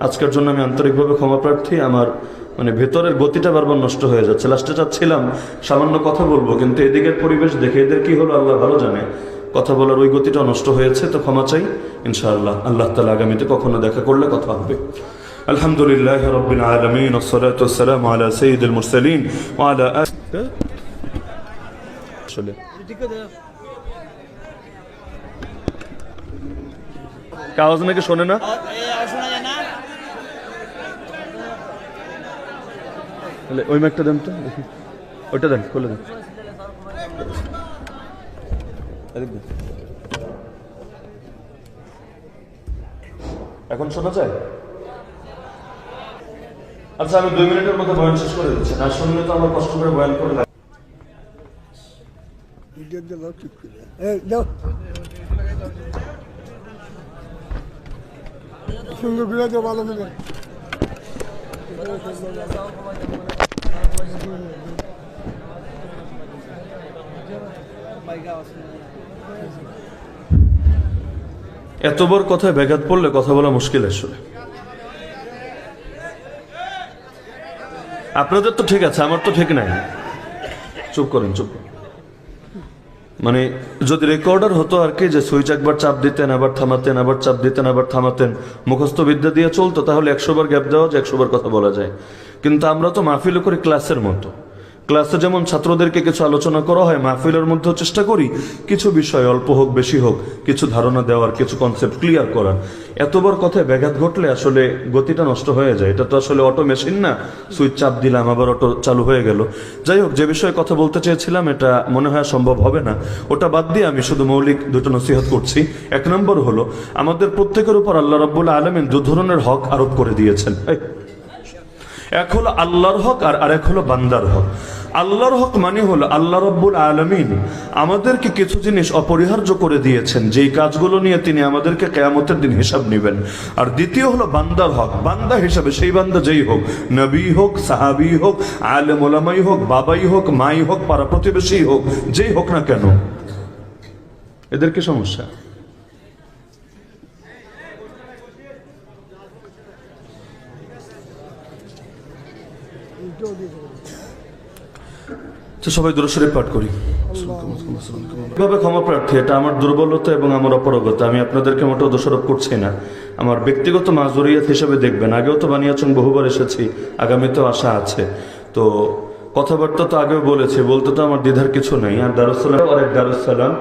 আজকের জন্য আমি আন্তরিকভাবে ক্ষমা প্রার্থী। আমার মানে ভেতরের গতিটা বারবার নষ্ট হয়ে যাচ্ছে। লাস্টে চাচ্ছিলাম সামান্য কথা বলবো, কিন্তু এদিকের পরিবেশ দেখে এদের কি হলো আল্লাহ ভালো জানে, কথা বলার ওই গতিটা নষ্ট হয়েছে। তো ক্ষমা চাই, ইনশাআল্লাহ আল্লাহ তাআলা আগামীতে কখনো দেখা করলে কথা হবে। আলহামদুলিল্লাহ রাব্বিল আলামিন ওয়াসসালাতু ওয়াসসালামু আলা সাইয়্যিদিল মুরসালিন ওয়া আলা আসলে আওয়াজ নাকি শোনে না? ওই ম্যাকটা দেন তো, ওইটা দেন, খুলে দেন। এখন শোনা যায়? আচ্ছা, আমি 2 মিনিটের মধ্যে বয়ান শেষ করে দিচ্ছি। না শুনলে তো আমার কষ্ট করে বয়ান করে লাগে। এত বড় কথায় ব্যাঘাত পড়লে কথা বলা মুশকিল আসলে। আপনাদের তো ঠিক আছে, আমার তো ঠিক নাই। চুপ করেন, চুপ করেন। মানে যদি রেকর্ডার হতো আর কি, যে সুইচ একবার চাপ দিতেন আবার থামাতেন, আবার চাপ দিতেন আবার থামাতেন, মুখস্থ বিদ্যা দিয়ে চলতো, তাহলে 100 বার গ্যাপ দেওয়া যায়, 100 বার কথা বলা যায়। কিন্তু আমরা তো মাহফিল করি ক্লাসের মতো। ক্লাসে যেমন ছাত্রদেরকে কিছু আলোচনা করা হয়, মাহফিলের মধ্যেও চেষ্টা করি কিছু বিষয় অল্প হোক বেশি হোক কিছু ধারণা দেওয়ার, কিছু কনসেপ্ট ক্লিয়ার করার। এতবার কথায় ব্যাঘাত ঘটলে আসলে গতিটা নষ্ট হয়ে যায়। এটা তো আসলে অটো মেশিন না, সুইচ চাপ দিলাম আবার অটো চালু হয়ে গেল। যাই হোক, যে বিষয়ে কথা বলতে চেয়েছিলাম এটা মনে হয় সম্ভব হবে না, ওটা বাদ দিয়ে আমি শুধু মৌলিক দুটো নসিহত করছি। 1 নম্বর হলো, আমাদের প্রত্যেকের উপর আল্লাহ রাব্বুল আলামিন 2 ধরনের হক আরোপ করে দিয়েছেন। এক হলো আল্লাহর হক আর আরেক হলো বান্দার হক। আল্লাহর হক মানে হলো আল্লাহ রাব্বুল আলামিন আমাদেরকে কিছু জিনিস অপরিহার্য করে দিয়েছেন, যেই কাজগুলো নিয়ে তিনি আমাদেরকে কিয়ামতের দিন হিসাব নেবেন। আর দ্বিতীয় হলো বান্দার হক। বান্দা হিসাবে সেই বান্দা যেই হোক, নবী হোক, সাহাবী হোক, আলেম ওলামাই হোক, বাবাই হোক, মাই হোক, পাড়া প্রতিবেশী হোক, যেই হোক না কেন, এদের কি সমস্যা? সবাই দুরূদ শরীফ পাঠ করি। এভাবে ক্ষমা প্রার্থী, এটা আমার দুর্বলতা এবং আমার অপারগতা। আমি আপনাদেরকে মোটেও দোষারোপ করছি না, আমার ব্যক্তিগত মাজুরিয়াত হিসেবে দেখবেন। আগেও তো বানিয়াচং বহুবার এসেছি, আগামীতেও আশা আছে। তো কথাবার্তা তো আগেও বলেছি, বলতে তো আমার দ্বিধার কিছু নেই। আর দারুস সালাম আর এক দারুস সালাম।